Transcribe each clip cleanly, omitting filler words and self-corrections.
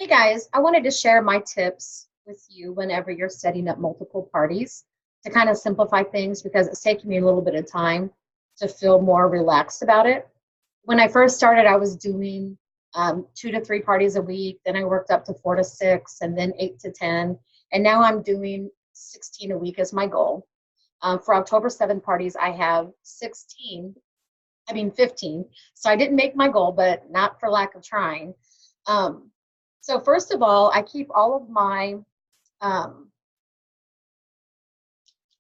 Hey guys, I wanted to share my tips with you whenever you're setting up multiple parties to kind of simplify things because it's taking me a little bit of time to feel more relaxed about it. When I first started, I was doing 2 to 3 parties a week. Then I worked up to 4 to 6 and then 8 to 10. And now I'm doing 16 a week as my goal. For October 7th parties, I have 15. So I didn't make my goal, but not for lack of trying. Um, so first of all, I keep all of my, um,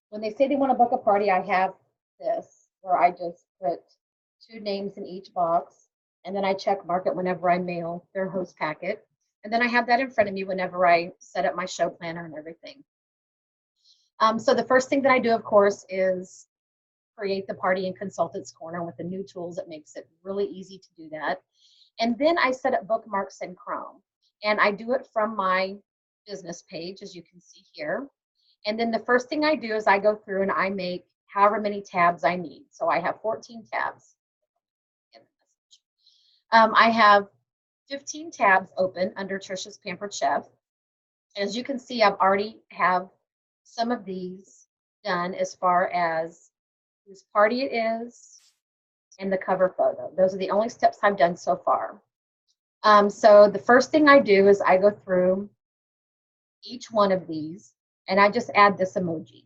when they say they want to book a party, I have this where I just put 2 names in each box and then I check mark it whenever I mail their host packet. And then I have that in front of me whenever I set up my show planner and everything. So the first thing that I do, of course, is create the party in Consultants Corner with the new tools. It makes it really easy to do that. And then I set up bookmarks in Chrome. And I do it from my business page, as you can see here. And then the first thing I do is I go through and I make however many tabs I need. So I have 14 tabs. I have 15 tabs open under Trisha's Pampered Chef. As you can see, I've already have some of these done as far as whose party it is and the cover photo. Those are the only steps I've done so far. So the first thing I do is I go through each one of these and I just add this emoji.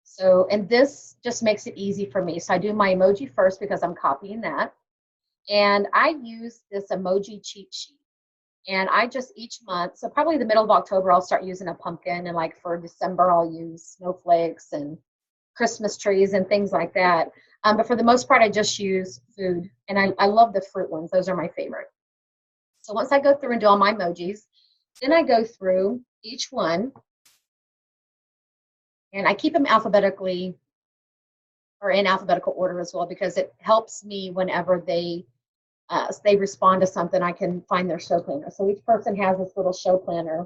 So, and this just makes it easy for me. So I do my emoji first because I'm copying that. And I use this emoji cheat sheet. And I just each month, so probably the middle of October, I'll start using a pumpkin. And like for December, I'll use snowflakes and Christmas trees and things like that. But for the most part, I just use food. And I love the fruit ones. Those are my favorite. So once I go through and do all my emojis, then I go through each one and I keep them alphabetically or in alphabetical order as well because it helps me whenever they respond to something, I can find their show planner. So each person has this little show planner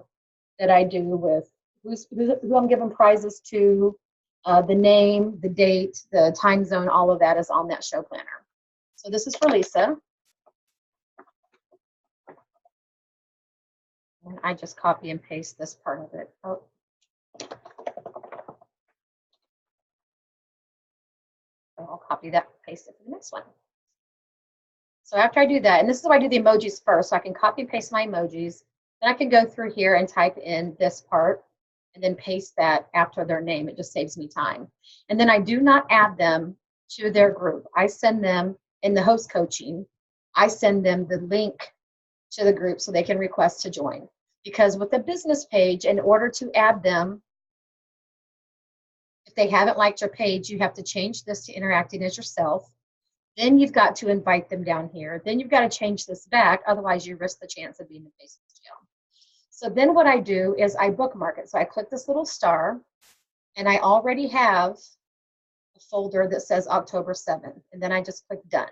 that I do with who I'm giving prizes to, the name, the date, the time zone, all of that is on that show planner. So this is for Lisa. And I just copy and paste this part of it. Oh. So I'll copy that, paste it for the next one. So after I do that, and this is why I do the emojis first, so I can copy and paste my emojis. Then I can go through here and type in this part and then paste that after their name. It just saves me time. And then I do not add them to their group. I send them in the host coaching, I send them the link to the group so they can request to join. Because with the business page, in order to add them, if they haven't liked your page, you have to change this to interacting as yourself. Then you've got to invite them down here. Then you've got to change this back. Otherwise, you risk the chance of being in Facebook jail. So then what I do is I bookmark it. So I click this little star, and I already have a folder that says October 7th. And then I just click done.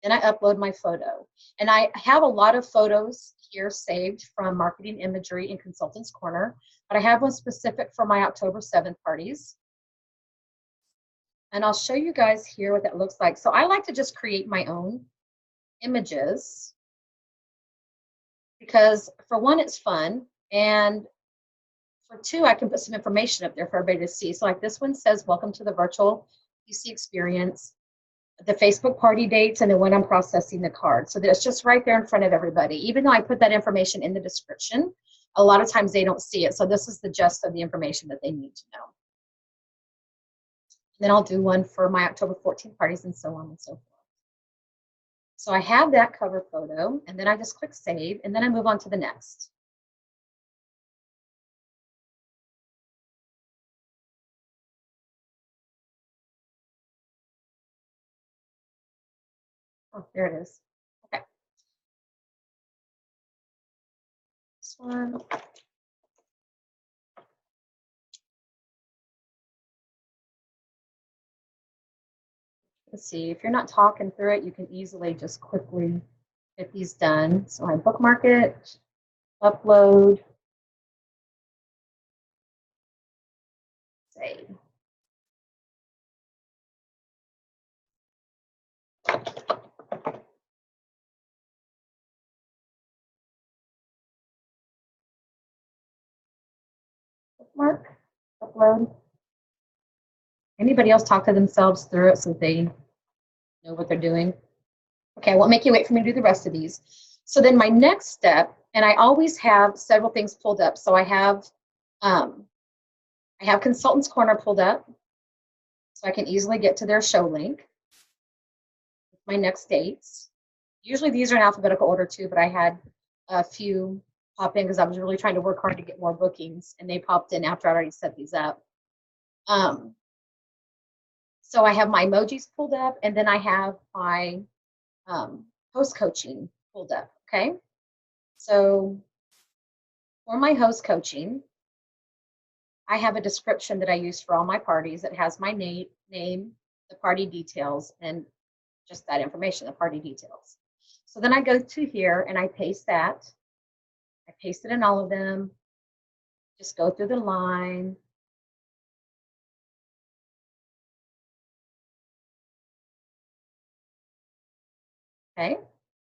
Then I upload my photo. And I have a lot of photos here saved from Marketing Imagery and Consultants Corner, but I have one specific for my October 7th parties. And I'll show you guys here what that looks like. So I like to just create my own images because for one, it's fun. And for two, I can put some information up there for everybody to see. So like this one says, welcome to the virtual PC experience, the Facebook party dates, and then when I'm processing the card. So that it's just right there in front of everybody. Even though I put that information in the description, a lot of times they don't see it. So this is the gist of the information that they need to know. Then I'll do one for my October 14th parties and so on and so forth. So I have that cover photo, and then I just click save, and then I move on to the next. Oh, there it is. Okay. This one. Let's see, if you're not talking through it, you can easily just quickly get these done. So I bookmark it, upload, save. mark, upload. Anybody else talk to themselves through it so they know what they're doing? Okay, I won't make you wait for me to do the rest of these. So then my next step, and I always have several things pulled up. So I have Consultants Corner pulled up, so I can easily get to their show link with my next dates. Usually these are in alphabetical order too, but I had a few pop in because I was really trying to work hard to get more bookings, and they popped in after I already set these up. So I have my emojis pulled up, and then I have my host coaching pulled up. Okay, so for my host coaching, I have a description that I use for all my parties. It has my name, the party details, and just that information, the party details. So then I go to here and I paste that. I paste it in all of them. Just go through the line. Okay,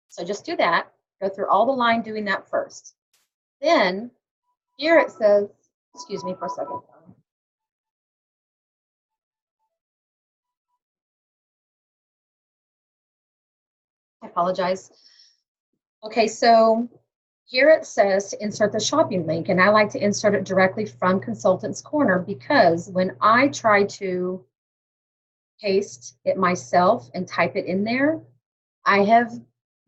so just do that. Go through all the line doing that first. Then here it says, excuse me for a second. I apologize. Okay, so here it says to insert the shopping link, and I like to insert it directly from Consultants Corner because when I try to paste it myself and type it in there, I have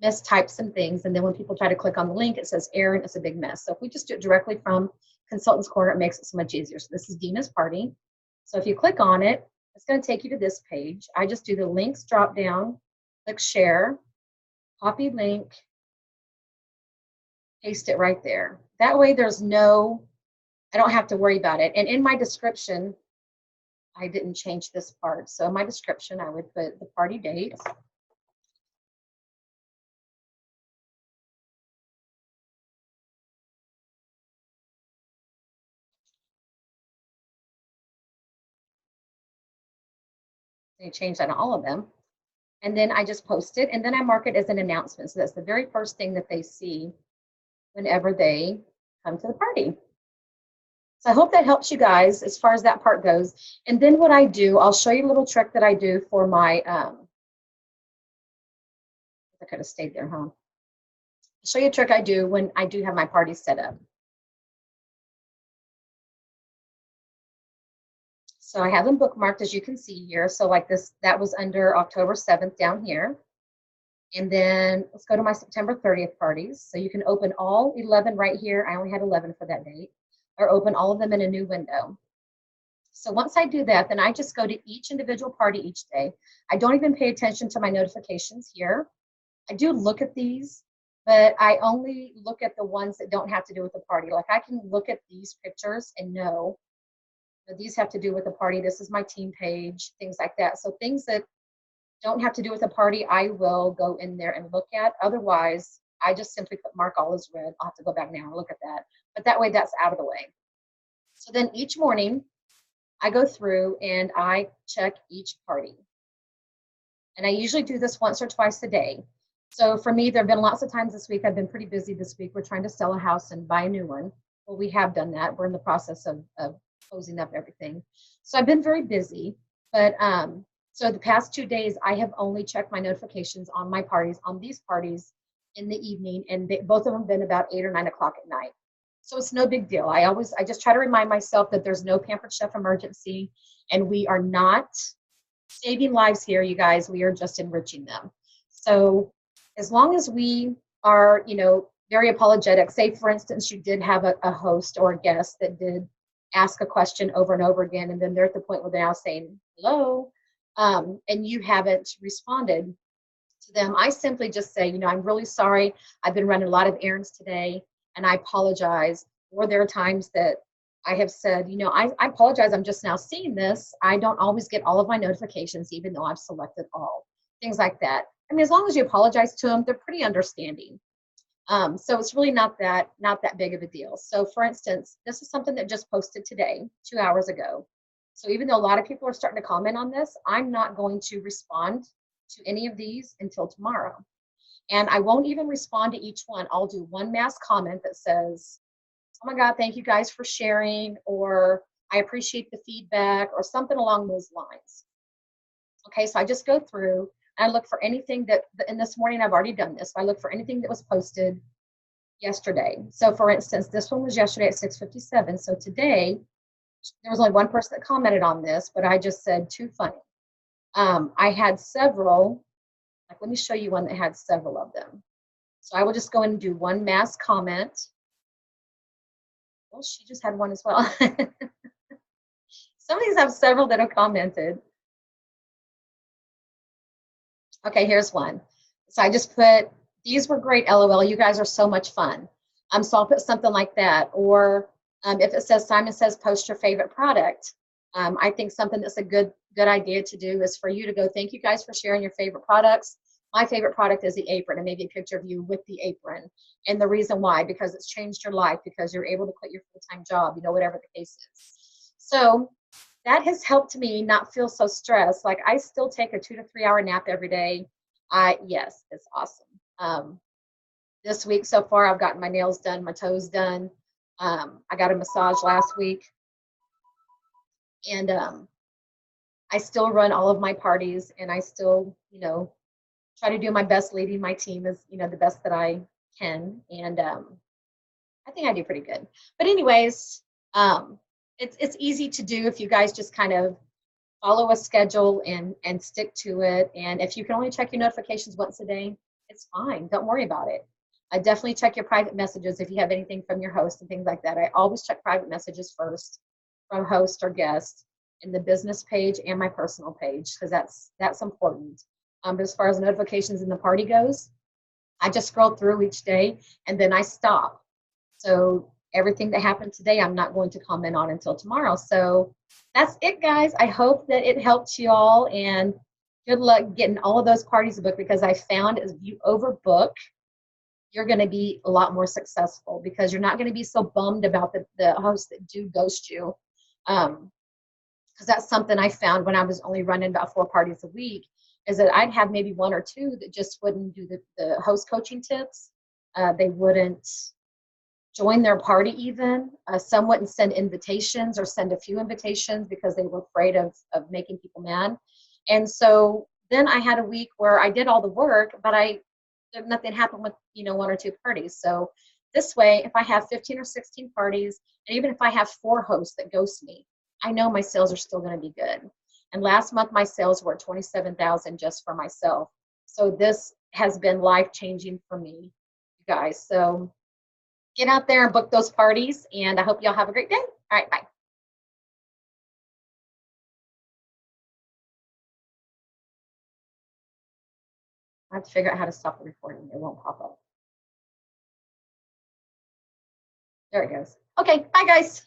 mistyped some things, and then when people try to click on the link, it says error, and it's a big mess. So if we just do it directly from Consultants Corner, it makes it so much easier. So this is Dina's party. So if you click on it, it's going to take you to this page. I just do the links drop down, click share, copy link, paste it right there. That way I don't have to worry about it. And in my description, I didn't change this part. So in my description, I would put the party date. I change that on all of them. And then I just post it, and then I mark it as an announcement. So that's the very first thing that they see whenever they come to the party. So I hope that helps you guys as far as that part goes. And then what I do, I'll show you a little trick that I do for my, I could have stayed there, huh? I'll show you a trick I do when I do have my party set up. So I have them bookmarked, as you can see here. So like this, that was under October 7th down here. And then let's go to my September 30th parties. So you can open all 11 right here. I only had 11 for that date, or open all of them in a new window. So once I do that, then I just go to each individual party each day. I don't even pay attention to my notifications here. I do look at these, but I only look at the ones that don't have to do with the party. Like I can look at these pictures and know that these have to do with the party. This is my team page, things like that. So things that don't have to do with the party, I will go in there and look at. Otherwise, I just simply put mark all as red. I'll have to go back now and look at that. But that way that's out of the way. So then each morning, I go through and I check each party. And I usually do this once or twice a day. So for me, there have been lots of times this week. I've been pretty busy this week. We're trying to sell a house and buy a new one. Well, we have done that. We're in the process of closing up everything. So I've been very busy. But so the past 2 days, I have only checked my notifications on my parties, on these parties in the evening. And both of them have been about 8 or 9 o'clock at night. So it's no big deal. I just try to remind myself that there's no Pampered Chef emergency, and we are not saving lives here, you guys. We are just enriching them. So as long as we are, very apologetic, say for instance, you did have a host or a guest that did ask a question over and over again, and then they're at the point where they're now saying hello, and you haven't responded to them, I simply just say, I'm really sorry. I've been running a lot of errands today, and I apologize. Or there are times that I have said, I apologize. I'm just now seeing this. I don't always get all of my notifications, even though I've selected all. Things like that. I mean, as long as you apologize to them, they're pretty understanding. So it's really not that big of a deal. So for instance, this is something that just posted today, 2 hours ago. So even though a lot of people are starting to comment on this, I'm not going to respond to any of these until tomorrow. And I won't even respond to each one. I'll do one mass comment that says, oh my God, thank you guys for sharing, or I appreciate the feedback, or something along those lines. Okay, so I just go through and I look for anything that, and this morning I've already done this. So I look for anything that was posted yesterday. So for instance, this one was yesterday at 6:57. So today, there was only one person that commented on this, but I just said, too funny. I had several, like, let me show you one that had several of them. So I will just go in and do one mass comment. Well, she just had one as well. Some of these have several that have commented. Okay, here's one. So I just put, these were great, LOL. You guys are so much fun. So I'll put something like that. Or if it says, Simon says, post your favorite product. I think something that's a good idea to do is for you to go, thank you guys for sharing your favorite products. My favorite product is the apron, and maybe a picture of you with the apron. And the reason why, because it's changed your life, because you're able to quit your full-time job, you know, whatever the case is. So that has helped me not feel so stressed. Like, I still take a 2 to 3 hour nap every day. Yes, it's awesome. This week so far, I've gotten my nails done, my toes done. I got a massage last week, and I still run all of my parties, and I still, you know, try to do my best leading my team as, you know, the best that I can. And I think I do pretty good. But anyways, it's easy to do if you guys just kind of follow a schedule and stick to it. And if you can only check your notifications once a day, it's fine. Don't worry about it. I definitely check your private messages if you have anything from your host and things like that. I always check private messages first from host or guest in the business page and my personal page, because that's important. But as far as notifications in the party goes, I just scroll through each day and then I stop. So everything that happened today, I'm not going to comment on until tomorrow. So that's it, guys. I hope that it helped you all, and good luck getting all of those parties booked, because I found if you overbook, you're going to be a lot more successful, because you're not going to be so bummed about the hosts that do ghost you. Because that's something I found when I was only running about 4 parties a week, is that I'd have maybe 1 or 2 that just wouldn't do the host coaching tips. They wouldn't join their party even. Some wouldn't send invitations or send a few invitations because they were afraid of making people mad. And so then I had a week where I did all the work, but nothing happened with, you know, 1 or 2 parties. So this way, if I have 15 or 16 parties, and even if I have 4 hosts that ghost me, I know my sales are still going to be good. And last month, my sales were 27,000 just for myself. So this has been life-changing for me, you guys. So get out there and book those parties, and I hope y'all have a great day. All right, bye. I have to figure out how to stop the recording. It won't pop up. There it goes. Okay, bye, guys.